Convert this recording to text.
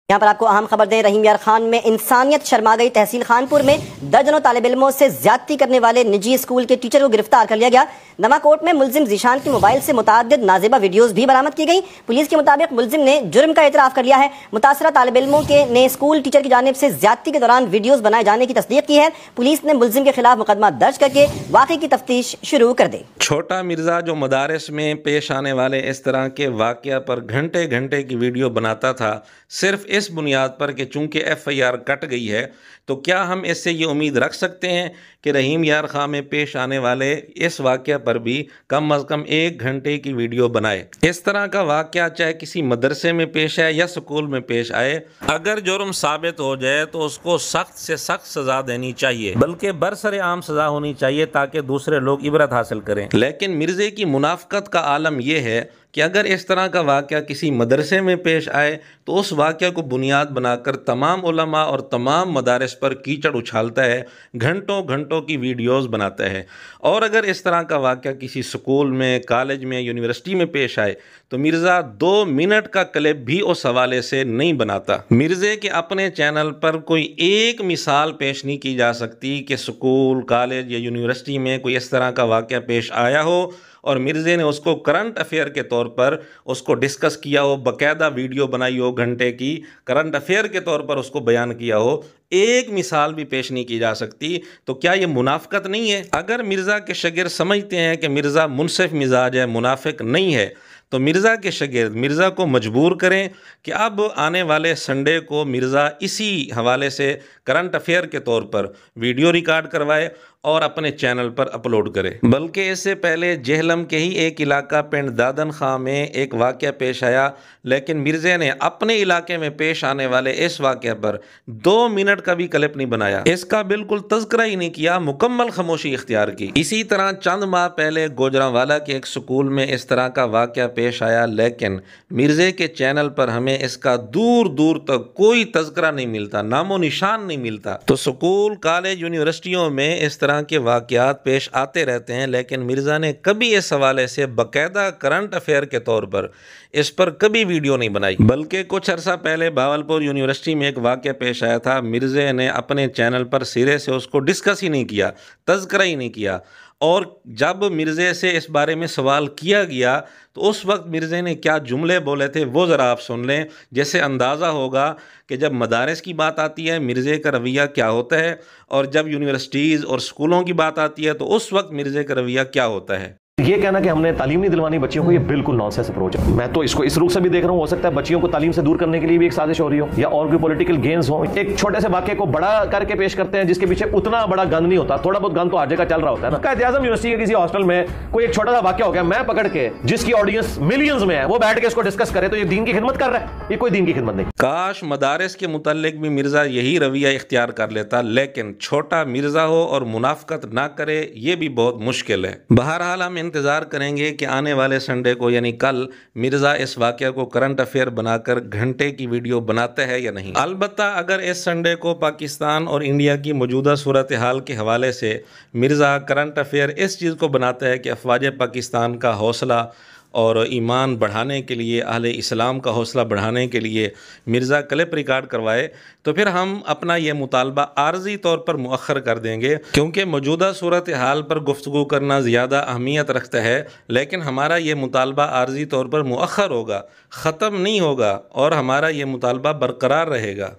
यहाँ पर आपको अहम खबर दें, रहीम यार खान में इंसानियत शर्मा गई। तहसील खानपुर में दर्जनों तालिब इल्मों से ज्यादती करने वाले निजी स्कूल के टीचर को गिरफ्तार कर लिया गया। नवाकोट में मुलजिम जीशान की मोबाइल से मुताद्दिद नाजिबा वीडियोस भी बरामद की गई। पुलिस के मुताबिक मुलजिम ने जुर्म का इतराफ कर लिया है। मुतासरा तालिब इल्मों ने स्कूल टीचर की जानिब से ज्यादती के दौरान वीडियोस बनाए जाने की तस्दीक की है। पुलिस ने मुलजिम के खिलाफ मुकदमा दर्ज करके वाक़े की तफ्तीश शुरू कर दी। छोटा मिर्जा जो मदारिस में पेश आने वाले इस तरह के वाक़या पर घंटे घंटे की वीडियो बनाता था, सिर्फ इस बुनियाद पर कि चूँकि FIR कट गई है, तो क्या हम इससे ये उम्मीद रख सकते हैं कि रहीम यार खां में पेश आने वाले इस वाक़या पर भी कम अज़ कम 1 घंटे की वीडियो बनाए? इस तरह का वाक़या चाहे किसी मदरसे में पेश आए या स्कूल में पेश आए, अगर जुर्म साबित हो जाए तो उसको सख्त से सख्त सज़ा देनी चाहिए, बल्कि बरसरे आम सज़ा होनी चाहिए ताकि दूसरे लोग इबरत हासिल करें। लेकिन मिर्ज़े की मुनाफ़क़त का आलम यह है कि अगर इस तरह का वाक़या किसी मदरसे में पेश आए तो उस वाक़या को बुनियाद बनाकर तमाम उलमा और तमाम मदारिस पर कीचड़ उछालता है, घंटों घंटों की वीडियोस बनाता है। और अगर इस तरह का वाक़या किसी स्कूल में, कॉलेज में, यूनिवर्सिटी में पेश आए तो मिर्ज़ा 2 मिनट का क्लिप भी उस हवाले से नहीं बनाता। मिर्ज़े के अपने चैनल पर कोई एक मिसाल पेश नहीं की जा सकती कि स्कूल, कॉलेज या यूनिवर्सिटी में कोई इस तरह का वाक़या पेश आया हो और मिर्ज़े ने उसको करंट अफेयर के तौर पर उसको डिस्कस किया हो, बाकायदा वीडियो बनाई हो, घंटे की करंट अफेयर के तौर पर उसको बयान किया हो। एक मिसाल भी पेश नहीं की जा सकती। तो क्या ये मुनाफ़क़त नहीं है? अगर मिर्ज़ा के शागिर्द समझते हैं कि मिर्ज़ा मुनसिफ मिजाज है, मुनाफिक नहीं है, तो मिर्ज़ा के शागिर्द मिर्ज़ा को मजबूर करें कि अब आने वाले संडे को मिर्ज़ा इसी हवाले से करंट अफेयर के तौर पर वीडियो रिकॉर्ड करवाए और अपने चैनल पर अपलोड करे। बल्कि इससे पहले जेहलम के ही एक इलाका पिंड दादन खां में एक वाक़या पेश आया, लेकिन मिर्ज़े ने अपने इलाके में पेश आने वाले इस वाक़े पर 2 मिनट का भी क्लिप नहीं बनाया, इसका बिल्कुल तज़किरा ही नहीं किया, मुकम्मल खामोशी इख्तियार की। इसी तरह चंद माह पहले गुजरांवाला के एक स्कूल में इस तरह का वाक़या पेश आया, लेकिन मिर्ज़े के चैनल पर हमें इसका दूर दूर तक कोई तज़किरा नहीं मिलता, नामो निशान नहीं मिलता। तो स्कूल, कॉलेज, यूनिवर्सिटियों में इस तरह के वाक़यात पेश आते रहते हैं, लेकिन मिर्ज़ा ने कभी इस हवाले से बाकायदा करंट अफेयर के तौर पर इस पर कभी वीडियो नहीं बनाई। बल्कि कुछ अर्सा पहले भावलपुर यूनिवर्सिटी में एक वाक़या पेश आया था, मिर्ज़े ने अपने चैनल पर सिरे से उसको डिस्कस ही नहीं किया, तज़किरा ही नहीं किया। और जब मिर्ज़े से इस बारे में सवाल किया गया तो उस वक्त मिर्ज़े ने क्या जुमले बोले थे वो ज़रा आप सुन लें, जैसे अंदाज़ा होगा कि जब मदारिस की बात आती है मिर्ज़े का रवैया क्या होता है और जब यूनिवर्सिटीज़ और स्कूलों की बात आती है तो उस वक्त मिर्ज़े का रवैया क्या होता है। ये कहना कि हमने तालीम नहीं दिलवानी बच्चियों को, ये बिल्कुल नॉनसेंस अप्रोच है। मैं तो इसको इस रूप से भी देख रहा हूँ, हो सकता है बच्चियों को तालीम से दूर करने के लिए भी एक साजिश हो रही हो या और कोई पॉलिटिकल गेन्स हो। एक छोटे से वाक्य को बड़ा करके पेश करते हैं जिसके पीछे उतना बड़ा गंद नहीं होता, थोड़ा बहुत गंद तो हर जगह चल रहा होता है ना। कायद-ए-आज़म यूनिवर्सिटी के किसी हॉस्टल में कोई एक छोटा सा वाक्य हो गया, मैं पकड़ के जिसकी ऑडियंस मिलियंस में है वो बैठ के इसको डिस्कस करे, तो ये दीन की खिदमत कर रहा है? ये कोई दीन की खिदमत नहीं। काश मदारिस के मुतालिक भी मिर्ज़ा यही रवैया इख्तियार कर लेता, लेकिन छोटा मिर्ज़ा हो और मुनाफ़क़त ना करे ये भी बहुत मुश्किल है। बहरहाल हम इंतज़ार करेंगे कि आने वाले संडे को यानी कल मिर्ज़ा इस वाक़या को करंट अफेयर बनाकर घंटे की वीडियो बनाता है या नहीं। अलबत्ता अगर इस संडे को पाकिस्तान और इंडिया की मौजूदा सूरत हाल के हवाले से मिर्ज़ा करंट अफेयर इस चीज़ को बनाता है कि अफ़वाज पाकिस्तान का हौसला और ईमान बढ़ाने के लिए, अहले इस्लाम का हौसला बढ़ाने के लिए मिर्ज़ा क्लिप रिकॉर्ड करवाए, तो फिर हम अपना ये मुतालबा आर्जी तौर पर मुअख्खर कर देंगे, क्योंकि मौजूदा सूरत हाल पर गुफ्तगू करना ज़्यादा अहमियत रखता है। लेकिन हमारा ये मुतालबा आर्जी तौर पर मुअख्खर होगा, ख़त्म नहीं होगा और हमारा ये मुतालबा बरकरार रहेगा।